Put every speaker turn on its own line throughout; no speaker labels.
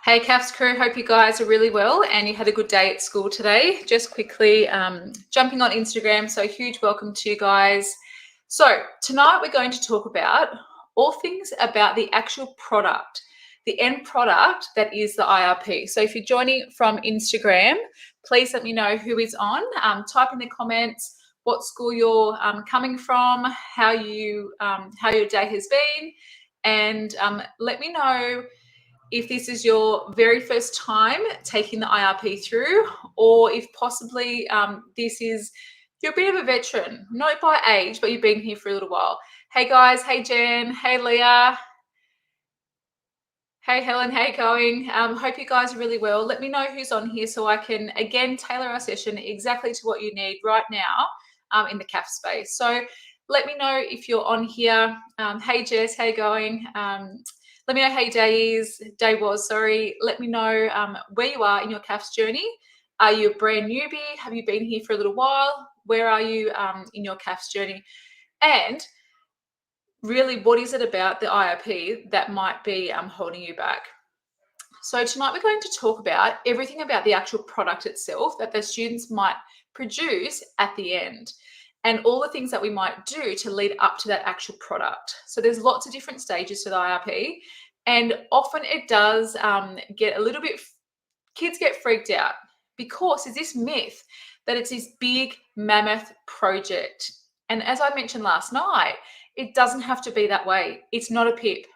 Hey CAFS crew, hope you guys are really well and you had a good day at school today. Just quickly jumping on Instagram, so huge welcome to you guys. So tonight we're going to talk about all things about the actual product, the end product that is the IRP. So if you're joining from Instagram, please let me know who is on. Type in the comments what school you're coming from, how your day has been, and let me know if this is your very first time taking the IRP through, or if possibly you're a bit of a veteran, not by age, but you've been here for a little while. Hey guys, hey Jen, hey Leah, hey Helen, how you going? Hope you guys are really well. Let me know who's on here so I can, again, tailor our session exactly to what you need right now in the CAF space. So let me know if you're on here. Hey Jess, how you going? Let me know how your day was. Let me know where you are in your CAFS journey. Are you a brand newbie? Have you been here for a little while? Where are you in your CAFS journey? And really, what is it about the IRP that might be holding you back? So tonight we're going to talk about everything about the actual product itself that the students might produce at the end, and all the things that we might do to lead up to that actual product. So there's lots of different stages to the IRP, and often it does get a little bit, kids get freaked out because there's this myth that it's this big mammoth project. And as I mentioned last night, it doesn't have to be that way. It's not a PIP.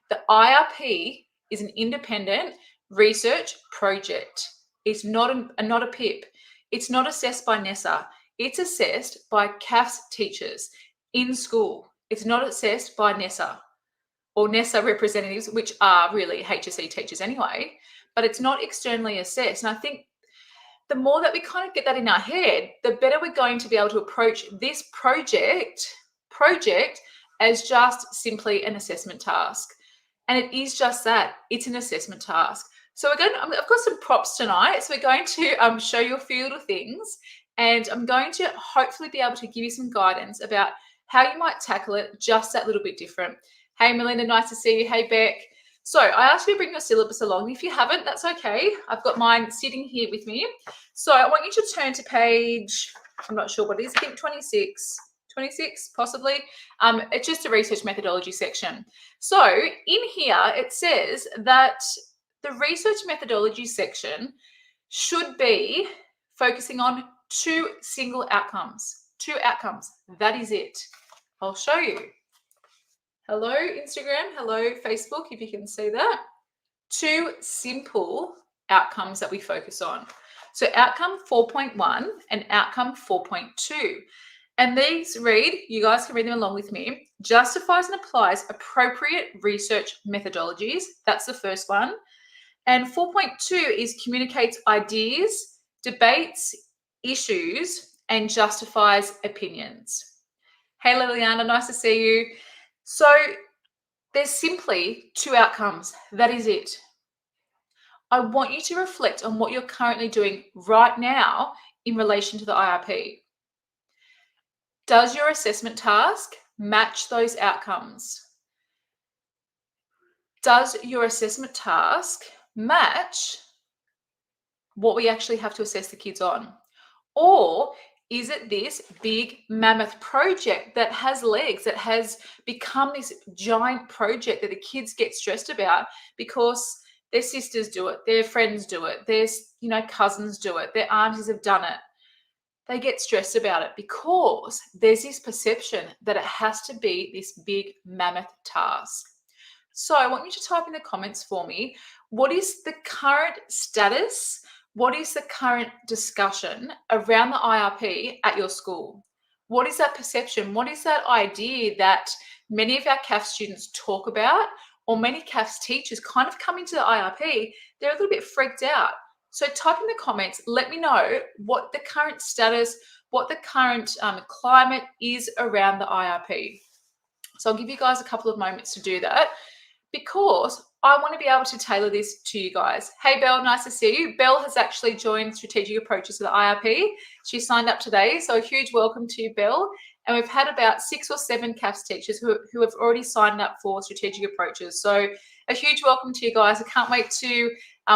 The IRP is an independent research project. It's not a PIP. It's not assessed by NESA. It's assessed by CAFS teachers in school. It's not assessed by NESA or NESA representatives, which are really HSE teachers anyway, but it's not externally assessed. And I think the more that we kind of get that in our head, the better we're going to be able to approach this project as just simply an assessment task. And it is just that, it's an assessment task. So I've got some props tonight. So we're going to show you a few little things, and I'm going to hopefully be able to give you some guidance about how you might tackle it just that little bit different. Hey Melinda, nice to see you. Hey Beck. So I asked you to bring your syllabus along. If you haven't, that's okay. I've got mine sitting here with me. So I want you to turn to page, I'm not sure what it is, I think 26 possibly. It's just a research methodology section. So in here, it says that the research methodology section should be focusing on two single outcomes. Two outcomes. That is it. I'll show you. Hello, Instagram. Hello, Facebook, if you can see that. Two simple outcomes that we focus on. So outcome 4.1 and outcome 4.2. And these read, you guys can read them along with me, justifies and applies appropriate research methodologies. That's the first one. And 4.2 is communicates ideas, debates, issues, and justifies opinions. Hey, Liliana, nice to see you. So there's simply two outcomes. That is it. I want you to reflect on what you're currently doing right now in relation to the IRP. Does your assessment task match those outcomes? Does your assessment task match what we actually have to assess the kids on? Or is it this big mammoth project that has legs, that has become this giant project that the kids get stressed about because their sisters do it, their friends do it, their cousins do it, their aunties have done it. They get stressed about it because there's this perception that it has to be this big mammoth task. So I want you to type in the comments for me, what is the current status? What is the current discussion around the IRP at your school? What is that perception? What is that idea that many of our CAF students talk about, or many CAFs teachers kind of come into the IRP, they're a little bit freaked out. So type in the comments, let me know what the current status, what the current climate is around the IRP. So I'll give you guys a couple of moments to do that, because I want to be able to tailor this to you guys. Hey, Belle, nice to see you. Belle has actually joined Strategic Approaches to the IRP. She signed up today, so a huge welcome to you, Belle. And we've had about 6 or 7 CAFS teachers who have already signed up for Strategic Approaches. So a huge welcome to you guys. I can't wait to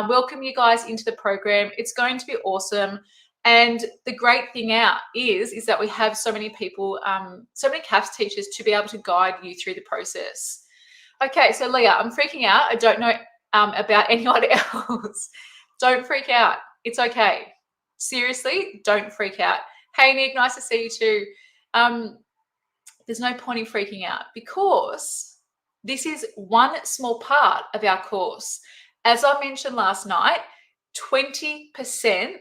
welcome you guys into the program. It's going to be awesome. And the great thing is that we have so many people, so many CAFS teachers to be able to guide you through the process. Okay, so Leah, I'm freaking out. I don't know about anyone else. Don't freak out. It's okay. Seriously, don't freak out. Hey, Nick, nice to see you too. There's no point in freaking out because this is one small part of our course. As I mentioned last night, 20%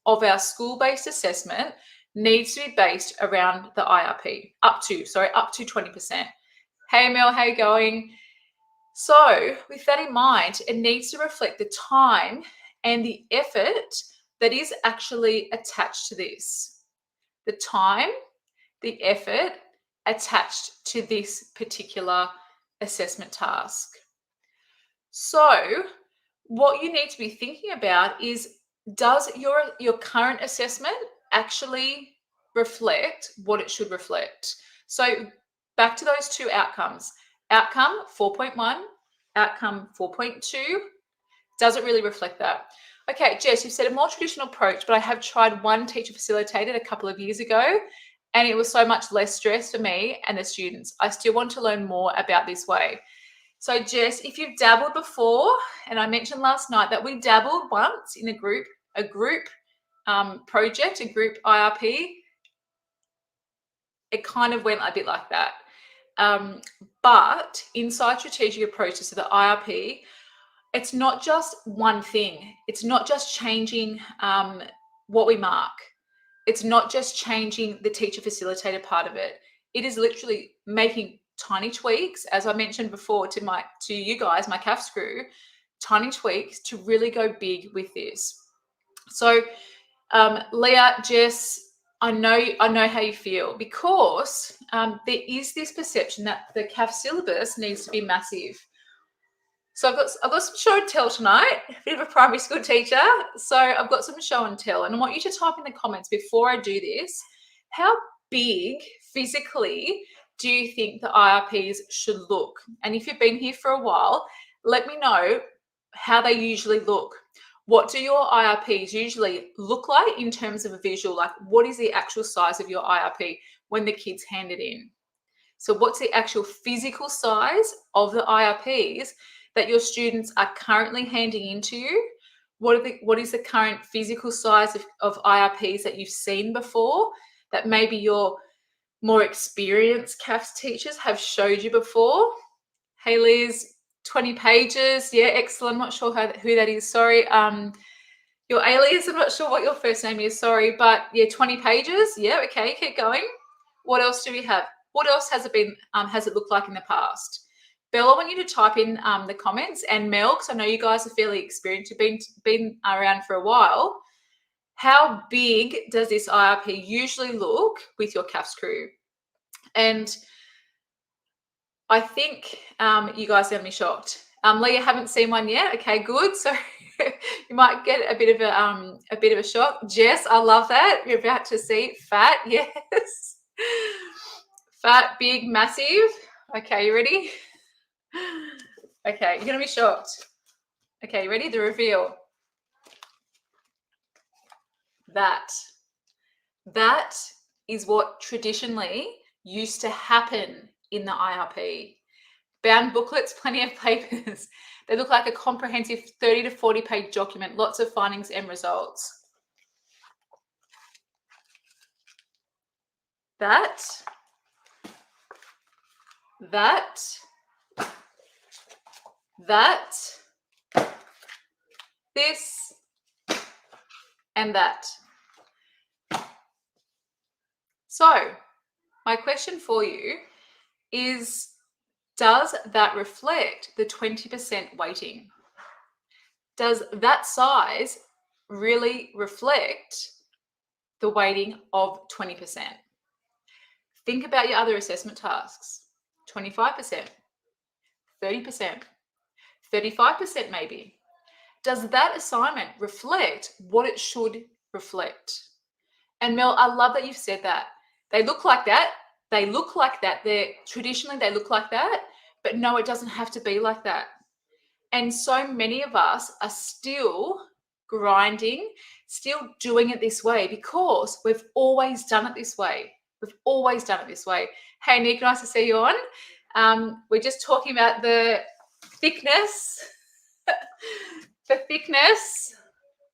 of our school-based assessment needs to be based around the IRP, up to 20%. Hey, Mel, how you going? So with that in mind, it needs to reflect the time and the effort that is actually attached to this. The time, the effort attached to this particular assessment task. So what you need to be thinking about is, does your current assessment actually reflect what it should reflect? So back to those two outcomes. Outcome 4.1, outcome 4.2, does it really reflect that? Okay, Jess, you've said a more traditional approach, but I have tried one teacher facilitated a couple of years ago, and it was so much less stress for me and the students. I still want to learn more about this way. So Jess, if you've dabbled before, and I mentioned last night that we dabbled once in a group project, a group IRP, it kind of went a bit like that. But inside strategic approaches to the IRP, it's not just one thing. It's not just changing what we mark. It's not just changing the teacher facilitator part of it. It is literally making tiny tweaks, as I mentioned before to you guys, my CAFS crew, tiny tweaks to really go big with this. So Leah, Jess, I know how you feel, because there is this perception that the CAFS syllabus needs to be massive. So I've got some show and tell tonight, a bit of a primary school teacher. So I've got some show and tell, and I want you to type in the comments before I do this, how big physically do you think the IRPs should look? And if you've been here for a while, let me know how they usually look. What do your IRPs usually look like in terms of a visual? Like, what is the actual size of your IRP when the kids hand it in? So what's the actual physical size of the IRPs that your students are currently handing into you? What is the current physical size of IRPs that you've seen before, that maybe your more experienced CAFS teachers have showed you before? Hey Liz, 20 pages. Yeah, excellent. I'm not sure who that is. Sorry. Your alias, I'm not sure what your first name is. Sorry. But yeah, 20 pages. Yeah, okay, keep going. What else do we have? What else has it looked like in the past? Bella, I want you to type in the comments, and Mel, because I know you guys are fairly experienced. You've been around for a while. How big does this IRP usually look with your CAFS crew? And I think you guys have me shocked. Leah, haven't seen one yet. Okay, good. So you might get a bit of a shock. Jess, I love that. You're about to see fat. Yes. Fat, big, massive. Okay, you ready? Okay, you're going to be shocked. Okay, you ready? The reveal. That is what traditionally used to happen in the IRP. Bound booklets, plenty of papers. They look like a comprehensive 30 to 40 page document, lots of findings and results. This, and that. So my question for you is, does that reflect the 20% weighting? Does that size really reflect the weighting of 20%? Think about your other assessment tasks. 25%, 30%, 35% maybe. Does that assignment reflect what it should reflect? And Mel, I love that you've said that. They look like that. Traditionally they look like that, but no, it doesn't have to be like that. And so many of us are still grinding, still doing it this way because we've always done it this way. We've always done it this way. Hey, Nick, nice to see you on. We're just talking about the thickness,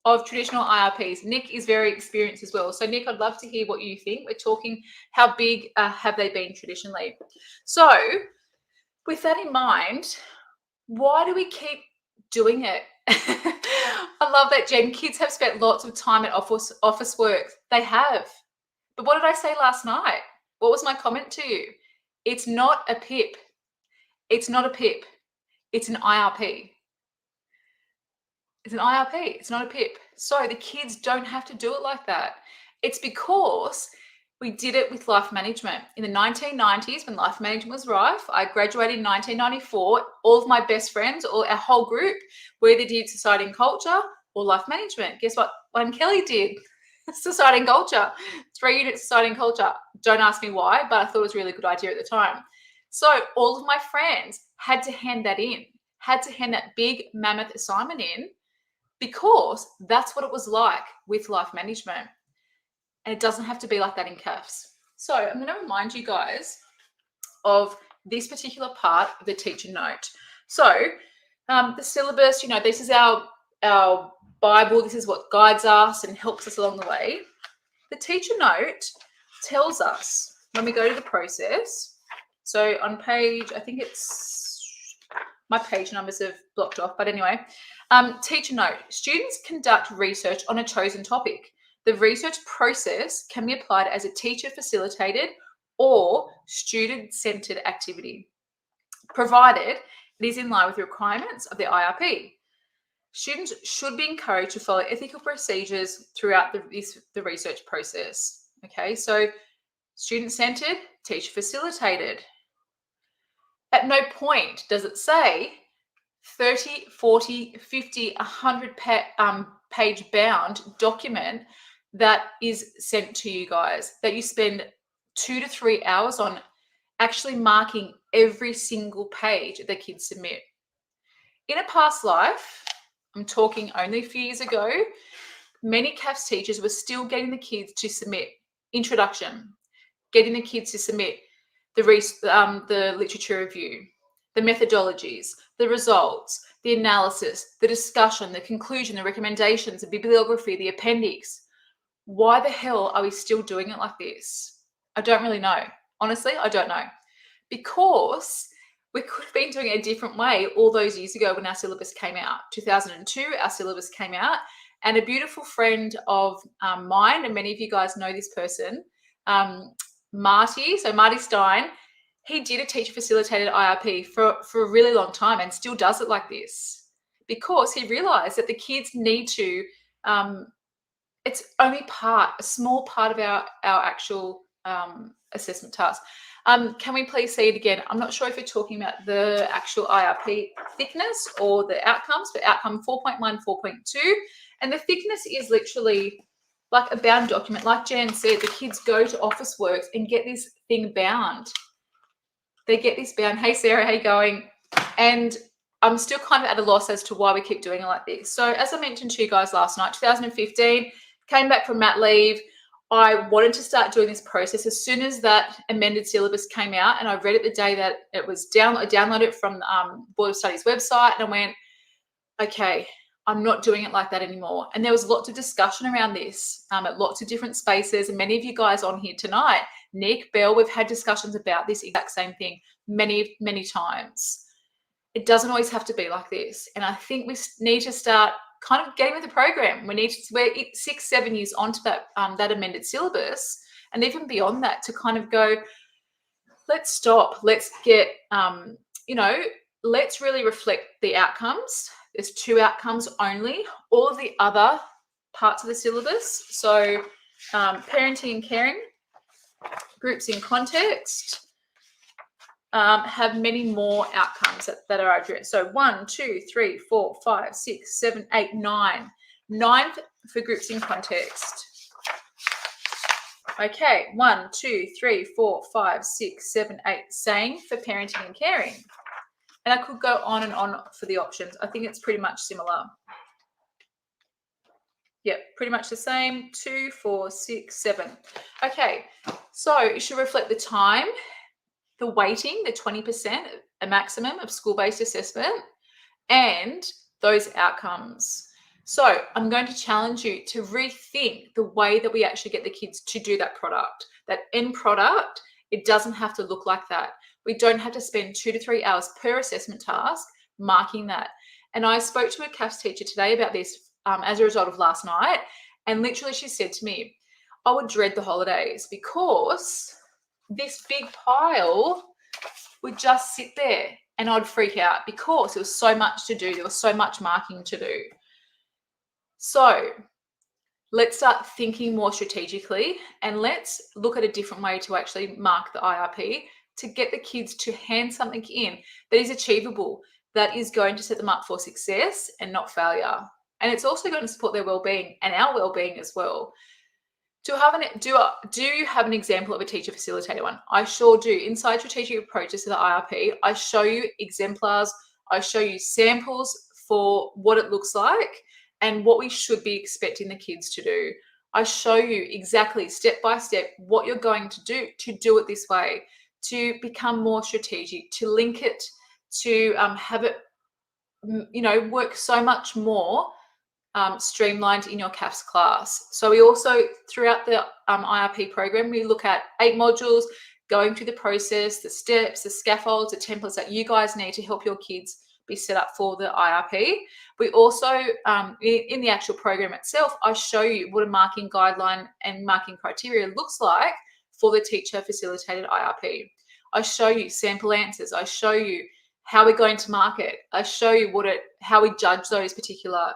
of traditional IRPs. Nick is very experienced as well. So Nick, I'd love to hear what you think. We're talking how big have they been traditionally? So with that in mind, why do we keep doing it? I love that, Jen. Kids have spent lots of time at office work. They have. But what did I say last night? What was my comment to you? It's not a PIP. It's not a PIP. It's an IRP. It's an IRP. It's not a PIP. So the kids don't have to do it like that. It's because we did it with life management. In the 1990s, when life management was rife, I graduated in 1994. All of my best friends, or our whole group, we either did society and culture or life management. Guess what? One Kelly did society and culture, 3 units society and culture. Don't ask me why, but I thought it was a really good idea at the time. So all of my friends had to hand that big mammoth assignment in, because that's what it was like with life management. And it doesn't have to be like that in CAFS. So I'm going to remind you guys of this particular part of the teacher note. So the syllabus, this is our Bible. This is what guides us and helps us along the way. The teacher note tells us when we go to the process. So on page, I think it's, my page numbers have blocked off, but anyway, teacher note, students conduct research on a chosen topic. The research process can be applied as a teacher-facilitated or student-centered activity, provided it is in line with the requirements of the IRP. Students should be encouraged to follow ethical procedures throughout the research process. Okay, so student-centered, teacher-facilitated. At no point does it say 30, 40, 50, 100 page bound document that is sent to you guys, that you spend 2 to 3 hours on actually marking every single page that kids submit. In a past life, I'm talking only a few years ago, many CAFS teachers were still getting the kids to submit introduction, getting the kids to submit the literature review, the methodologies, the results, the analysis, the discussion, the conclusion, the recommendations, the bibliography, the appendix. Why the hell are we still doing it like this? I don't really know. Honestly, I don't know. Because we could have been doing it a different way all those years ago when our syllabus came out. 2002, our syllabus came out, and a beautiful friend of mine, and many of you guys know this person, Marty Stein, he did a teacher-facilitated IRP for a really long time and still does it like this, because he realized that the kids need to, it's only a small part of our actual assessment task. Can we please see it again? I'm not sure if you're talking about the actual IRP thickness or the outcomes, but outcome 4.1, 4.2. And the thickness is literally like a bound document. Like Jan said, the kids go to Officeworks and get this thing bound. They get this bound. Hey, Sarah, how you going? And I'm still kind of at a loss as to why we keep doing it like this. So as I mentioned to you guys last night, 2015, came back from mat leave. I wanted to start doing this process as soon as that amended syllabus came out, and I read it the day that it was I downloaded it from the Board of Studies website, and I went, okay, I'm not doing it like that anymore. And there was lots of discussion around this at lots of different spaces, and many of you guys on here tonight, Nick, Bell, we've had discussions about this exact same thing many, many times. It doesn't always have to be like this. And I think we need to start kind of getting with the program. We're 6-7 years onto that amended syllabus, and even beyond that, to kind of go, let's stop. Let's get, let's really reflect the outcomes. There's 2 outcomes only. All of the other parts of the syllabus, so parenting and caring, groups in context, have many more outcomes that are addressed. So 1, 2, 3, 4, 5, 6, 7, 8, 9. 9 for groups in context. Okay, 1, 2, 3, 4, 5, 6, 7, 8. Same for parenting and caring. And I could go on and on for the options. I think it's pretty much similar. Yep, pretty much the same. 2, 4, 6, 7. Okay, so it should reflect the time, the weighting, the 20%, a maximum of school-based assessment, and those outcomes. So I'm going to challenge you to rethink the way that we actually get the kids to do that product. That end product, it doesn't have to look like that. We don't have to spend 2 to 3 hours per assessment task marking that. And I spoke to a CAFS teacher today about this as a result of last night. And literally she said to me, I would dread the holidays because this big pile would just sit there and I'd freak out because there was so much to do. There was so much marking to do. So let's start thinking more strategically and let's look at a different way to actually mark the IRP to get the kids to hand something in that is achievable, that is going to set them up for success and not failure. And it's also going to support their well-being and our well-being as well. Do you have an example of a teacher facilitated one? I sure do. Inside strategic approaches to the IRP, I show you exemplars, I show you samples for what it looks like and what we should be expecting the kids to do. I show you exactly step by step what you're going to do it this way, to become more strategic, to link it, to have it, work so much more streamlined in your CAFS class. So we also, throughout the IRP program, we look at 8 modules, going through the process, the steps, the scaffolds, the templates that you guys need to help your kids be set up for the IRP. We also, in the actual program itself, I show you what a marking guideline and marking criteria looks like for the teacher facilitated IRP. I show you sample answers. I show you how we're going to mark it. I show you how we judge those particular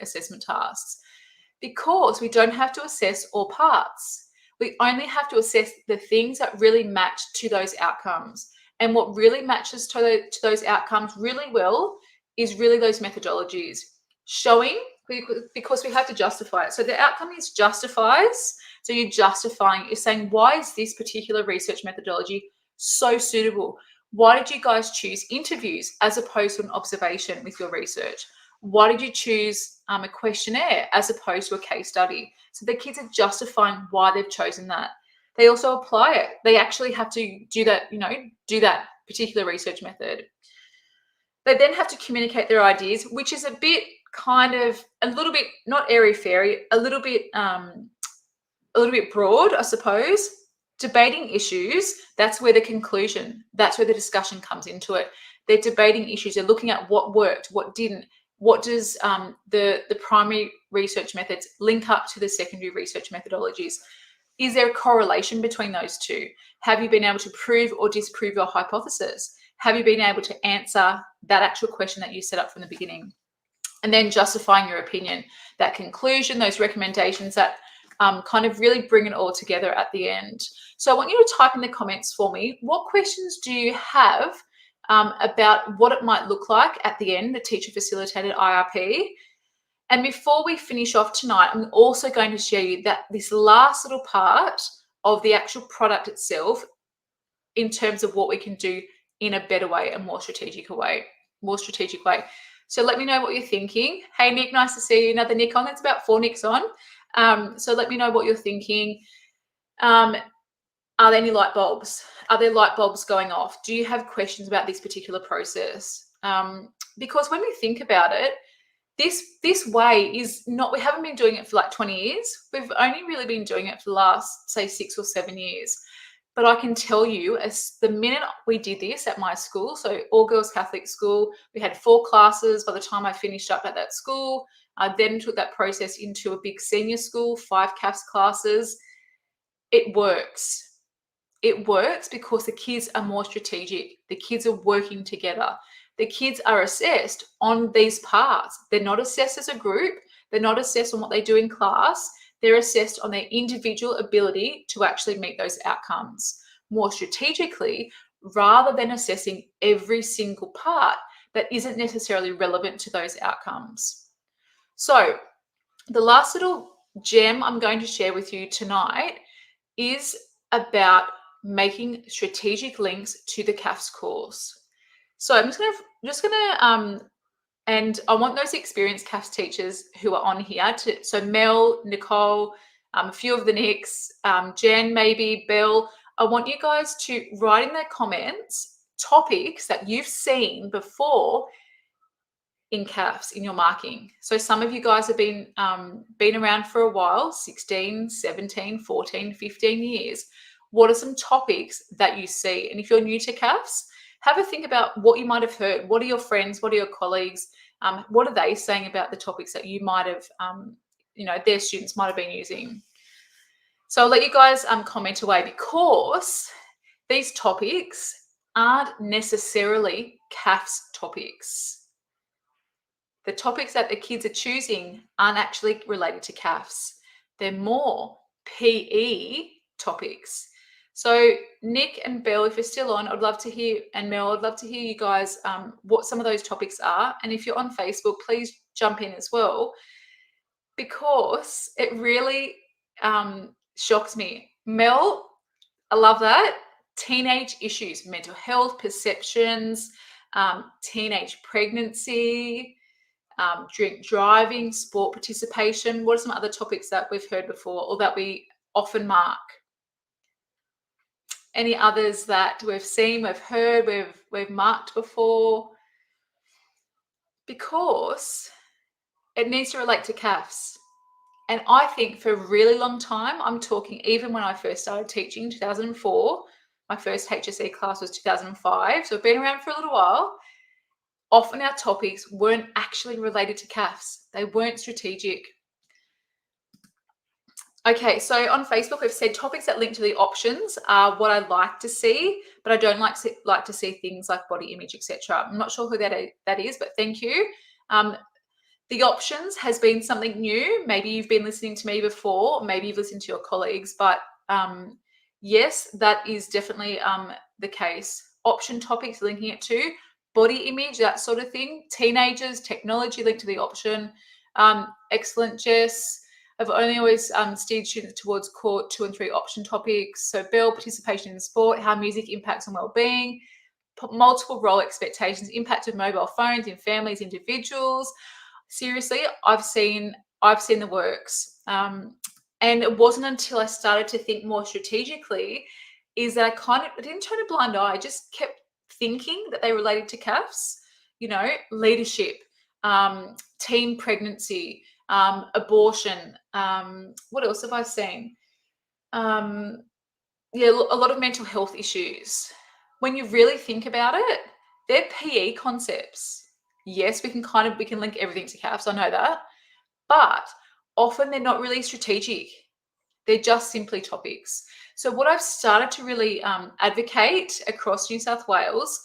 assessment tasks, because we don't have to assess all parts. We only have to assess the things that really match to those outcomes. And what really matches to those outcomes really well is really those methodologies. Showing, because we have to justify it. So the outcome is justifies. So you're justifying, you're saying, why is this particular research methodology so suitable? Why did you guys choose interviews as opposed to an observation with your research? Why did you choose a questionnaire as opposed to a case study? So the kids are justifying why they've chosen that. They also apply it. They actually have to do that particular research method. They then have to communicate their ideas, which is a little bit not airy-fairy, a little bit broad, I suppose. Debating issues, that's where the conclusion, that's where the discussion comes into it. They're debating issues. They're looking at what worked, what didn't. What does the primary research methods link up to the secondary research methodologies? Is there a correlation between those two? Have you been able to prove or disprove your hypothesis? Have you been able to answer that actual question that you set up from the beginning? And then justifying your opinion, that conclusion, those recommendations that kind of really bring it all together at the end. So I want you to type in the comments for me, what questions do you have about what it might look like at the end, the teacher facilitated IRP? And before we finish off tonight, I'm also going to share you that this last little part of the actual product itself in terms of what we can do in a better way, a more strategic way. So let me know what you're thinking. Hey, Nick, nice to see you. Another Nick on. That's about 4 Nicks on. So let me know what you're thinking. Are there any light bulbs? Are there light bulbs going off? Do you have questions about this particular process? Because when we think about it, this way is not, we haven't been doing it for like 20 years. We've only really been doing it for the last, say, 6 or 7 years. But I can tell you, as the minute we did this at my school, so all girls Catholic school, we had 4 classes by the time I finished up at that school. I then took that process into a big senior school, 5 CAFS classes. It works. It works because the kids are more strategic. The kids are working together. The kids are assessed on these parts. They're not assessed as a group. They're not assessed on what they do in class. They're assessed on their individual ability to actually meet those outcomes more strategically, rather than assessing every single part that isn't necessarily relevant to those outcomes. So the last little gem I'm going to share with you tonight is about making strategic links to the CAFS course. So I'm just going to just going to, and I want those experienced CAFS teachers who are on here so Mel, Nicole, a few of the Nicks, Jen, maybe, Bell, I want you guys to write in their comments topics that you've seen before in CAFS, in your marking. So some of you guys have been around for a while, 16, 17, 14, 15 years. What are some topics that you see? And if you're new to CAFS, have a think about what you might have heard. What are your friends? What are your colleagues? What are they saying about the topics that you might have, their students might have been using? So I'll let you guys comment away, because these topics aren't necessarily CAFS topics. The topics that the kids are choosing aren't actually related to CAFS. They're more PE topics. So Nick and Bell, if you're still on, I'd love to hear, and Mel, I'd love to hear you guys what some of those topics are. And if you're on Facebook, please jump in as well, because it really shocks me. Mel, I love that. Teenage issues, mental health, perceptions, teenage pregnancy, drink driving, sport participation. What are some other topics that we've heard before or that we often mark? Any others that we've seen, we've heard, we've marked before? Because it needs to relate to CAFS. And I think for a really long time, I'm talking even when I first started teaching in 2004, my first HSE class was 2005, so I've been around for a little while. Often our topics weren't actually related to CAFS. They weren't strategic. Okay, so on Facebook, we've said topics that link to the options are what I like to see, but I don't like to see things like body image, etc. I'm not sure who that is, but thank you. The options has been something new. Maybe you've been listening to me before, maybe you've listened to your colleagues, but yes, that is definitely the case. Option topics linking it to body image, that sort of thing. Teenagers, technology linked to the option. Excellent, Jess. I've only always steered students towards core 2 and 3 option topics. So Bell, participation in sport, how music impacts on wellbeing, multiple role expectations, impact of mobile phones in families, individuals. Seriously, I've seen the works. And it wasn't until I started to think more strategically is that I didn't turn a blind eye. I just kept thinking that they related to CAFS, leadership, teen pregnancy, abortion. What else have I seen? A lot of mental health issues. When you really think about it, they're PE concepts. Yes, we can link everything to CAFS. I know that, but often they're not really strategic. They're just simply topics. So what I've started to really advocate across New South Wales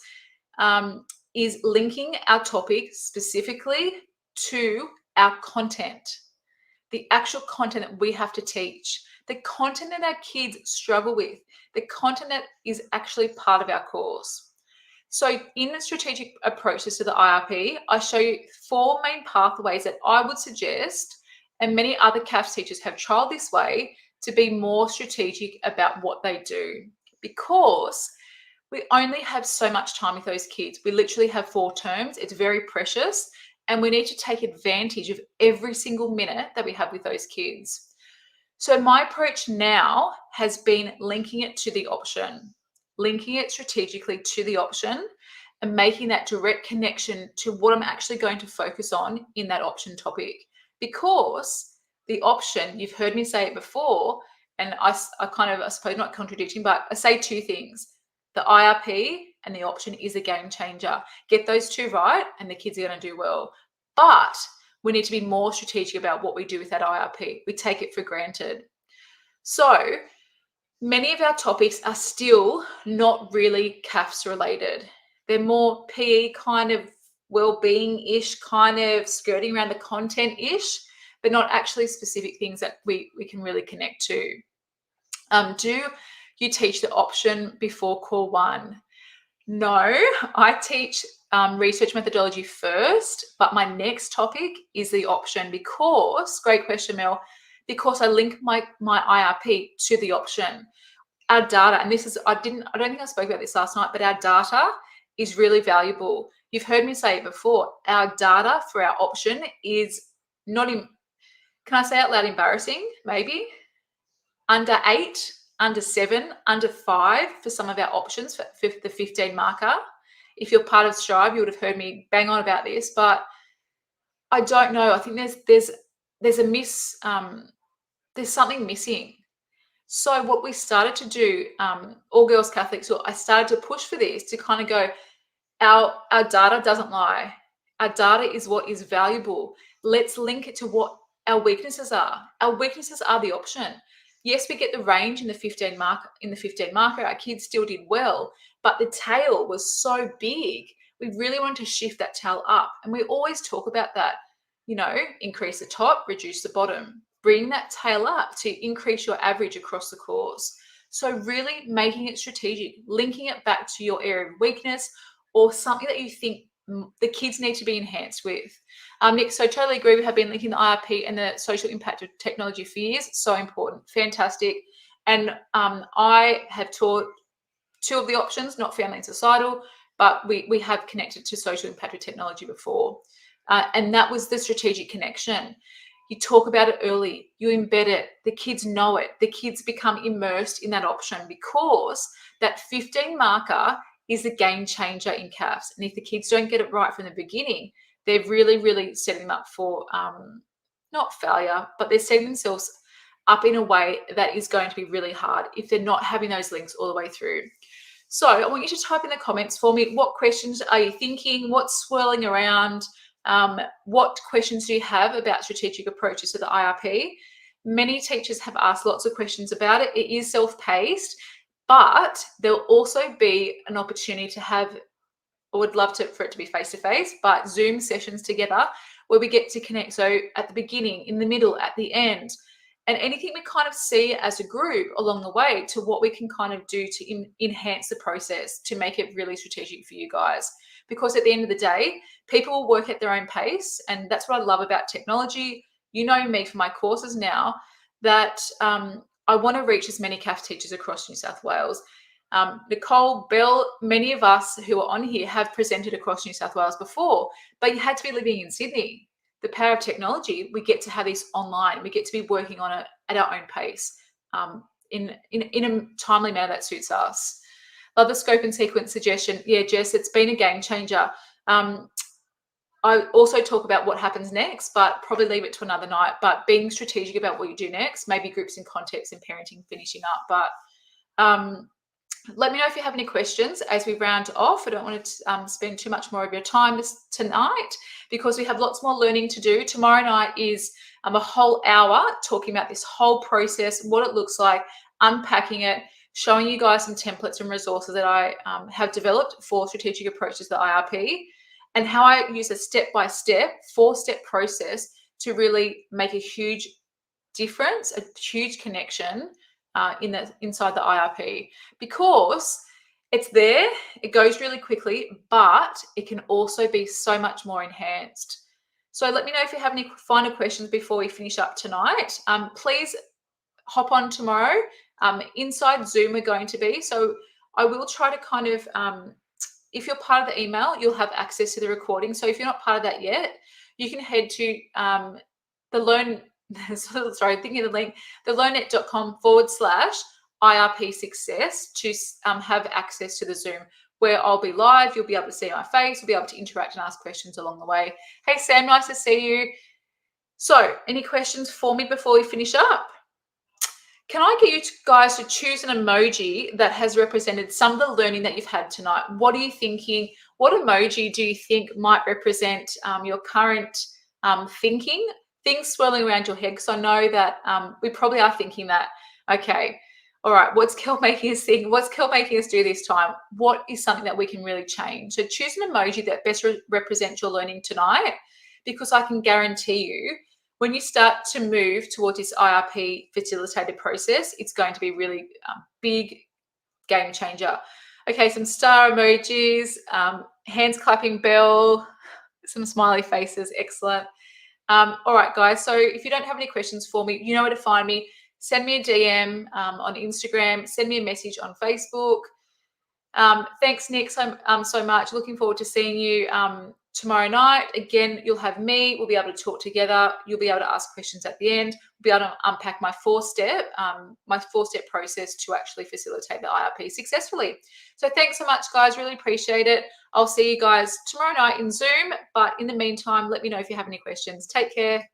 is linking our topic specifically to our content, the actual content that we have to teach, the content that our kids struggle with, the content that is actually part of our course. So in the strategic approaches to the IRP, I show you 4 main pathways that I would suggest, and many other CAFS teachers have trialed this way, to be more strategic about what they do, because we only have so much time with those kids. We literally have 4 terms. It's very precious, and we need to take advantage of every single minute that we have with those kids. So my approach now has been linking it to the option, linking it strategically to the option, and making that direct connection to what I'm actually going to focus on in that option topic. Because the option, you've heard me say it before, and I suppose not contradicting, but I say 2 things. The IRP and the option is a game changer. Get those 2 right and the kids are going to do well. But we need to be more strategic about what we do with that IRP. We take it for granted. So many of our topics are still not really CAFS related. They're more PE kind of well-being-ish, kind of skirting around the content-ish, but not actually specific things that we can really connect to. Do you teach the option before core 1? No, I teach research methodology first, but my next topic is the option because, great question, Mel, because I link my IRP to the option. Our data, and this is, I don't think I spoke about this last night, but our data is really valuable. you've heard me say it before, our data for our option is not in, can I say out loud, embarrassing, maybe? Under 8, under 7, under 5 for some of our options for the 15 marker. If you're part of Strive, you would have heard me bang on about this, but I don't know. I think there's something missing. So what we started to do, all girls Catholics, so I started to push for this to kind of go, our data doesn't lie. Our data is what is valuable. Let's link it to what our weaknesses are. Our weaknesses are the option. Yes, we get the range in the 15 marker. Our kids still did well, but the tail was so big. We really wanted to shift that tail up. And we always talk about that, increase the top, reduce the bottom, bring that tail up to increase your average across the course. So really making it strategic, linking it back to your area of weakness or something that you think the kids need to be enhanced with. Nick, so totally agree. We have been linking the IRP and the social impact of technology for years. So important. Fantastic. And I have taught 2 of the options, not family and societal, but we have connected to social impact of technology before. And that was the strategic connection. You talk about it early, you embed it, the kids know it, the kids become immersed in that option because that 15 marker is a game changer in CAFS. And if the kids don't get it right from the beginning, they're really, really setting them up for not failure, but they're setting themselves up in a way that is going to be really hard if they're not having those links all the way through. So I want you to type in the comments for me. What questions are you thinking? What's swirling around? What questions do you have about strategic approaches to the IRP? Many teachers have asked lots of questions about it. It is self-paced, but there'll also be an opportunity to have, I would love for it to be face-to-face, but Zoom sessions together where we get to connect. So at the beginning, in the middle, at the end, and anything we kind of see as a group along the way to what we can kind of do to enhance the process to make it really strategic for you guys. Because at the end of the day, people will work at their own pace. And that's what I love about technology. You know me from my courses now that I want to reach as many CAFS teachers across New South Wales. Kell Bell, many of us who are on here have presented across New South Wales before, but you had to be living in Sydney. The power of technology, we get to have this online. We get to be working on it at our own pace in a timely manner that suits us. Love the scope and sequence suggestion. Yeah, Jess, it's been a game changer. I also talk about what happens next, but probably leave it to another night. But being strategic about what you do next, maybe groups in context and parenting finishing up. But let me know if you have any questions as we round off. I don't want to spend too much more of your time tonight because we have lots more learning to do. Tomorrow night is a whole hour talking about this whole process, what it looks like, unpacking it, showing you guys some templates and resources that I have developed for strategic approaches to the IRP and how I use a step-by-step, 4-step process to really make a huge difference, a huge connection inside the IRP, because it's there, it goes really quickly, but it can also be so much more enhanced. So let me know if you have any final questions before we finish up tonight. Please hop on tomorrow. Inside Zoom we're going to be, so I will try to kind of, if you're part of the email, you'll have access to the recording. So if you're not part of that yet, you can head to the Learn, sorry, thinking of the link, thelearnnet.com/IRP success to have access to the Zoom where I'll be live. You'll be able to see my face. You'll be able to interact and ask questions along the way. Hey, Sam, nice to see you. So any questions for me before we finish up? Can I get you guys to choose an emoji that has represented some of the learning that you've had tonight? What are you thinking? What emoji do you think might represent your current thinking? Things swirling around your head, because I know that we probably are thinking that, okay, all right, what's Kell making us think? What's Kell making us do this time? What is something that we can really change? So choose an emoji that best represents your learning tonight, because I can guarantee you, when you start to move towards this IRP facilitated process, it's going to be really big game changer. Okay, some star emojis, hands clapping bell, some smiley faces, excellent. All right, guys, so if you don't have any questions for me, you know where to find me. Send me a DM on Instagram, send me a message on Facebook. Thanks, Nick, so much. Looking forward to seeing you tomorrow night. Again, you'll have me. We'll be able to talk together. You'll be able to ask questions at the end. We'll be able to unpack my four-step process to actually facilitate the IRP successfully. So thanks so much, guys. Really appreciate it. I'll see you guys tomorrow night in Zoom. But in the meantime, let me know if you have any questions. Take care.